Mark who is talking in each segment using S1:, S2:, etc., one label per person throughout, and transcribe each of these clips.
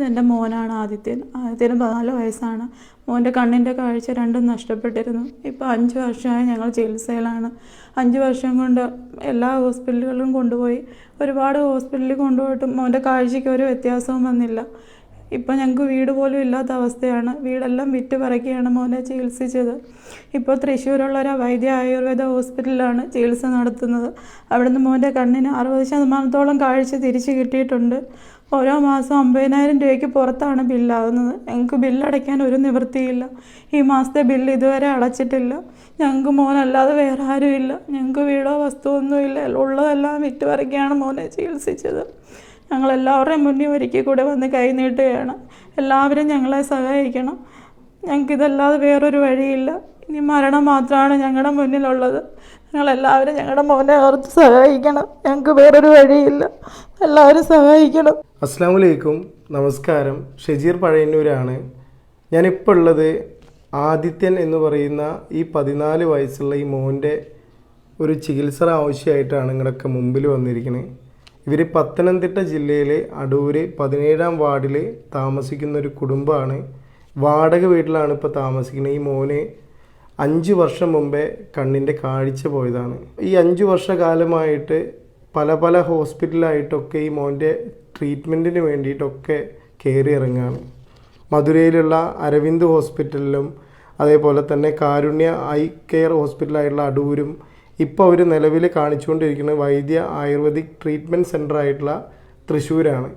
S1: ഇതെൻ്റെ മോനാണ് ആദിത്യൻ. ആദിത്യന് 14 വയസ്സാണ്. മോൻ്റെ കണ്ണിൻ്റെ കാഴ്ച രണ്ടും നഷ്ടപ്പെട്ടിരുന്നു. ഇപ്പോൾ 5 വർഷമായി ഞങ്ങൾ ചികിത്സയിലാണ്. 5 വർഷം കൊണ്ട് എല്ലാ ഹോസ്പിറ്റലുകളിലും കൊണ്ടുപോയി. ഒരുപാട് ഹോസ്പിറ്റലിൽ കൊണ്ടുപോയിട്ടും മോൻ്റെ കാഴ്ചയ്ക്ക് ഒരു വ്യത്യാസവും വന്നില്ല. ഇപ്പോൾ ഞങ്ങൾക്ക് വീട് പോലും ഇല്ലാത്ത അവസ്ഥയാണ്. വീടെല്ലാം വിറ്റ് പറക്കിയാണ് മോനെ ചികിത്സിച്ചത്. ഇപ്പോൾ തൃശ്ശൂരുള്ള ഒരു വൈദ്യ ആയുർവേദ ഹോസ്പിറ്റലിലാണ് ചികിത്സ നടത്തുന്നത്. അവിടുന്ന് മോൻ്റെ കണ്ണിന് 60% കാഴ്ച തിരിച്ച് കിട്ടിയിട്ടുണ്ട്. ഓരോ മാസം 50,000 രൂപയ്ക്ക് പുറത്താണ് ബില്ലാകുന്നത്. ഞങ്ങൾക്ക് ബില്ലടയ്ക്കാൻ ഒരു നിവൃത്തിയില്ല. ഈ മാസത്തെ ബില്ല് ഇതുവരെ അടച്ചിട്ടില്ല. ഞങ്ങൾക്ക് മോനല്ലാതെ വേറെ ആരുമില്ല. ഞങ്ങൾക്ക് വീടോ വസ്തുവൊന്നുമില്ല. ഉള്ളതെല്ലാം വിറ്റ് പറക്കിയാണ് മോനെ ചികിത്സിച്ചത്. ഞങ്ങളെല്ലാവരുടെയും മുന്നിൽ ഒരിക്കൽ കൂടെ വന്ന് കൈ നീട്ടുകയാണ്. എല്ലാവരും ഞങ്ങളെ സഹായിക്കണം. ഞങ്ങൾക്കിതല്ലാതെ വേറൊരു വഴിയില്ല. ഇനി മരണം മാത്രമാണ് ഞങ്ങളുടെ മുന്നിലുള്ളത്. ഞങ്ങളെല്ലാവരും ഞങ്ങളുടെ മോനെ ഓർത്ത് സഹായിക്കണം. ഞങ്ങൾക്ക് വേറൊരു വഴിയില്ല. എല്ലാവരും സഹായിക്കണം.
S2: അസ്സലാമു അലൈക്കും, നമസ്കാരം. ഷജീർ പഴയന്നൂരാണ്. ഞാനിപ്പോൾ ഉള്ളത് ആദിത്യൻ എന്ന് പറയുന്ന ഈ 14 വയസ്സുള്ള ഈ മോൻ്റെ ഒരു ചികിത്സ ആവശ്യമായിട്ടാണ് നിങ്ങളൊക്കെ മുമ്പിൽ വന്നിരിക്കുന്നത്. ഇവർ പത്തനംതിട്ട ജില്ലയിലെ അടൂര് 17-ാം വാർഡിൽ താമസിക്കുന്ന ഒരു കുടുംബമാണ്. വാടക വീട്ടിലാണ് ഇപ്പോൾ താമസിക്കുന്നത്. ഈ മോന് 5 വർഷം മുമ്പേ കണ്ണിൻ്റെ കാഴ്ച പോയതാണ്. ഈ 5 വർഷക്കാലമായിട്ട് പല ഹോസ്പിറ്റലായിട്ടൊക്കെ ഈ മോൻ്റെ ട്രീറ്റ്മെൻറ്റിന് വേണ്ടിയിട്ടൊക്കെ കയറി ഇറങ്ങുകയാണ്. മധുരയിലുള്ള അരവിന്ദ് ഹോസ്പിറ്റലിലും അതേപോലെ തന്നെ കാരുണ്യ ഐ കെയർ ഹോസ്പിറ്റലായിട്ടുള്ള അടൂരും ഇപ്പോൾ അവർ നിലവിൽ കാണിച്ചുകൊണ്ടിരിക്കുന്ന വൈദ്യ ആയുർവേദിക് ട്രീറ്റ്മെൻറ്റ് സെൻ്ററായിട്ടുള്ള തൃശ്ശൂരാണ്.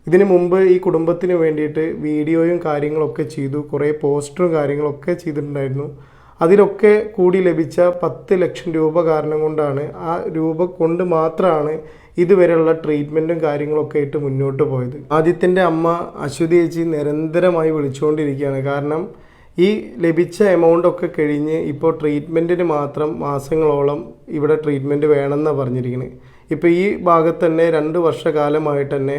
S2: ഇതിന് മുമ്പ് ഈ കുടുംബത്തിന് വേണ്ടിയിട്ട് വീഡിയോയും കാര്യങ്ങളൊക്കെ ചെയ്തു. കുറേ പോസ്റ്ററും കാര്യങ്ങളൊക്കെ ചെയ്തിട്ടുണ്ടായിരുന്നു. അതിലൊക്കെ കൂടി ലഭിച്ച 10 ലക്ഷം രൂപ കാരണം കൊണ്ടാണ്, ആ രൂപ കൊണ്ട് മാത്രമാണ് ഇതുവരെയുള്ള ട്രീറ്റ്മെൻറ്റും കാര്യങ്ങളൊക്കെ ആയിട്ട് മുന്നോട്ട് പോയത്. ആദിത്യൻ്റെ അമ്മ അശ്വതി ചേച്ചി നിരന്തരമായി വിളിച്ചുകൊണ്ടിരിക്കുകയാണ്. കാരണം ഈ ലഭിച്ച എമൗണ്ടൊക്കെ കഴിഞ്ഞ് ഇപ്പോൾ ട്രീറ്റ്മെൻറ്റിന് മാത്രം മാസങ്ങളോളം ഇവിടെ ട്രീറ്റ്മെൻറ്റ് വേണമെന്നാണ് പറഞ്ഞിരിക്കുന്നത്. ഇപ്പോൾ ഈ ഭാഗത്ത് തന്നെ 2 വർഷക്കാലമായിട്ട് തന്നെ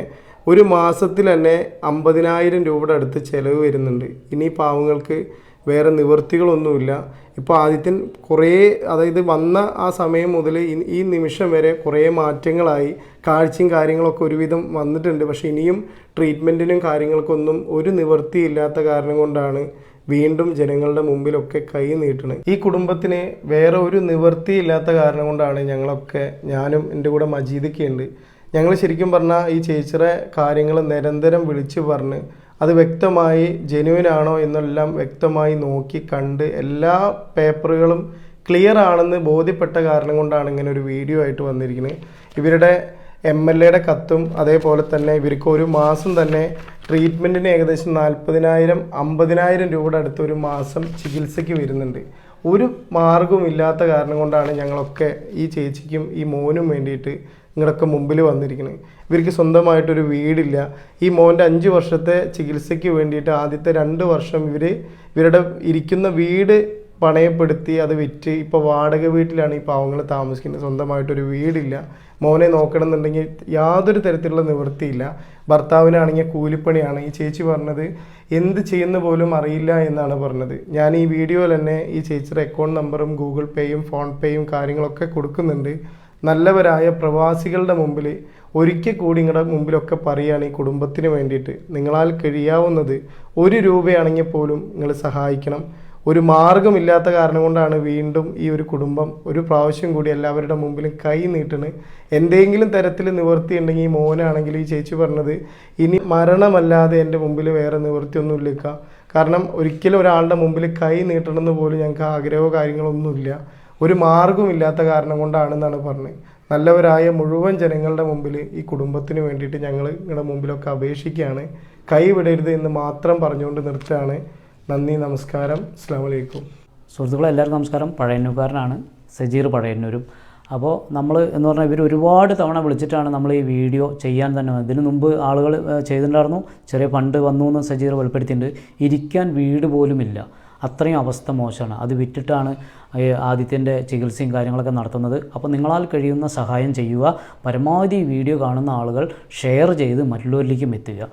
S2: ഒരു മാസത്തിൽ തന്നെ 50,000 രൂപയുടെ അടുത്ത് ചിലവ് വരുന്നുണ്ട്. ഇനി പാവങ്ങൾക്ക് വേറെ നിവൃത്തികളൊന്നുമില്ല. ഇപ്പോൾ ആദിത്യൻ കുറേ, അതായത് വന്ന ആ സമയം മുതൽ ഈ നിമിഷം വരെ കുറേ മാറ്റങ്ങളായി. കാഴ്ചയും കാര്യങ്ങളൊക്കെ ഒരുവിധം വന്നിട്ടുണ്ട്. പക്ഷേ ഇനിയും ട്രീറ്റ്മെൻറ്റിനും കാര്യങ്ങൾക്കൊന്നും ഒരു നിവൃത്തിയില്ലാത്ത കാരണം കൊണ്ടാണ് വീണ്ടും ജനങ്ങളുടെ മുമ്പിലൊക്കെ കൈ നീട്ടണത്. ഈ കുടുംബത്തിന് വേറെ ഒരു നിവൃത്തിയില്ലാത്ത കാരണം കൊണ്ടാണ് ഞങ്ങളൊക്കെ, ഞാനും എൻ്റെ കൂടെ മജീദൊക്കെ ഉണ്ട്, ഞങ്ങൾ ശരിക്കും പറഞ്ഞാൽ ഈ ചേച്ചിയുടെ കാര്യങ്ങൾ നിരന്തരം വിളിച്ച് പറഞ്ഞ് അത് വ്യക്തമായി ജെന്യുവിനാണോ എന്നെല്ലാം വ്യക്തമായി നോക്കി കണ്ട് എല്ലാ പേപ്പറുകളും ക്ലിയർ ആണെന്ന് ബോധ്യപ്പെട്ട കാരണം കൊണ്ടാണ് ഇങ്ങനെ ഒരു വീഡിയോ ആയിട്ട് വന്നിരിക്കുന്നത്. ഇവരുടെ MLAയുടെ കത്തും അതേപോലെ തന്നെ ഇവർക്ക് ഒരു മാസം തന്നെ ട്രീറ്റ്മെൻറ്റിന് ഏകദേശം 40,000 50,000 രൂപയുടെ അടുത്ത് ഒരു മാസം ചികിത്സയ്ക്ക് വരുന്നുണ്ട്. ഒരു മാർഗവും ഇല്ലാത്ത കാരണം കൊണ്ടാണ് ഞങ്ങളൊക്കെ ഈ ചേച്ചിക്കും ഈ മോനും വേണ്ടിയിട്ട് നിങ്ങളൊക്കെ മുമ്പിൽ വന്നിരിക്കുന്നത്. ഇവർക്ക് സ്വന്തമായിട്ടൊരു വീടില്ല. ഈ മോൻ്റെ 5 വർഷത്തെ ചികിത്സയ്ക്ക് വേണ്ടിയിട്ട് ആദ്യത്തെ 2 വർഷം ഇവരുടെ ഇരിക്കുന്ന വീട് പണയപ്പെടുത്തി അത് വിറ്റ് ഇപ്പോൾ വാടക വീട്ടിലാണ് ഈ പാവങ്ങൾ താമസിക്കുന്നത്. സ്വന്തമായിട്ടൊരു വീടില്ല. മോനെ നോക്കണമെന്നുണ്ടെങ്കിൽ യാതൊരു തരത്തിലുള്ള നിവൃത്തിയില്ല. ഭർത്താവിനാണെങ്കിൽ കൂലിപ്പണിയാണ്. ഈ ചേച്ചി പറഞ്ഞത് എന്ത് ചെയ്യുന്ന പോലും അറിയില്ല എന്നാണ് പറഞ്ഞത്. ഞാൻ ഈ വീഡിയോയിൽ തന്നെ ഈ ചേച്ചിയുടെ അക്കൗണ്ട് നമ്പറും ഗൂഗിൾ പേയും ഫോൺ പേയും കാര്യങ്ങളൊക്കെ കൊടുക്കുന്നുണ്ട്. നല്ലവരായ പ്രവാസികളുടെ മുമ്പിൽ ഒരിക്കൽ കൂടി നിങ്ങളുടെ മുമ്പിലൊക്കെ പറയുകയാണ്, ഈ കുടുംബത്തിന് വേണ്ടിയിട്ട് നിങ്ങളാൽ കഴിയാവുന്നത് 1 രൂപയാണെങ്കിൽ പോലും നിങ്ങൾ സഹായിക്കണം. ഒരു മാർഗമില്ലാത്ത കാരണം കൊണ്ടാണ് വീണ്ടും ഈ ഒരു കുടുംബം ഒരു പ്രാവശ്യം കൂടി എല്ലാവരുടെ മുമ്പിലും കൈ നീട്ടണ്. എന്തെങ്കിലും തരത്തിൽ നിവൃത്തി ഉണ്ടെങ്കിൽ ഈ മോനാണെങ്കിൽ ഈ ചേച്ചി പറഞ്ഞത് ഇനി മരണമല്ലാതെ എൻ്റെ മുമ്പിൽ വേറെ നിവൃത്തിയൊന്നും ഇല്ല. കാരണം ഒരിക്കലും ഒരാളുടെ മുമ്പിൽ കൈ നീട്ടണമെന്ന് പോലും ഞങ്ങൾക്ക് ആഗ്രഹമോ കാര്യങ്ങളൊന്നുമില്ല. ഒരു മാർഗമില്ലാത്ത കാരണം കൊണ്ടാണെന്നാണ് പറഞ്ഞത്. നല്ലവരായ മുഴുവൻ ജനങ്ങളുടെ മുമ്പിൽ ഈ കുടുംബത്തിന് വേണ്ടിയിട്ട് ഞങ്ങൾ നിങ്ങളുടെ മുമ്പിലൊക്കെ അപേക്ഷിക്കുകയാണ്. കൈവിടരുത് എന്ന് മാത്രം പറഞ്ഞുകൊണ്ട് നിർത്തുകയാണ്. നന്ദി, നമസ്കാരം, അസ്സലാമു അലൈക്കും.
S3: സുഹൃത്തുക്കളെ എല്ലാവർക്കും നമസ്കാരം. പഴയന്നൂർക്കാരനാണ് സജീർ പഴയന്നൂരും. അപ്പോൾ നമ്മൾ എന്ന് പറഞ്ഞാൽ ഇവർ ഒരുപാട് തവണ വിളിച്ചിട്ടാണ് നമ്മൾ ഈ വീഡിയോ ചെയ്യാൻ തന്നെ വന്നത്. ഇതിനു മുമ്പ് ആളുകൾ ചെയ്തിട്ടുണ്ടായിരുന്നു. ചെറിയ ഫണ്ട് വന്നു എന്ന് സജീർ വെളിപ്പെടുത്തിയിട്ടുണ്ട്. ഇരിക്കാൻ വീട് പോലുമില്ല. അത്രയും അവസ്ഥ മോശമാണ്. അത് വിറ്റിട്ടാണ് ആദിത്യൻ്റെ ചികിത്സയും കാര്യങ്ങളൊക്കെ നടത്തുന്നത്. അപ്പോൾ നിങ്ങളാൽ കഴിയുന്ന സഹായം ചെയ്യുക. പരമാവധി വീഡിയോ കാണുന്ന ആളുകൾ ഷെയർ ചെയ്ത് മറ്റുള്ളവരിലേക്കും എത്തുക.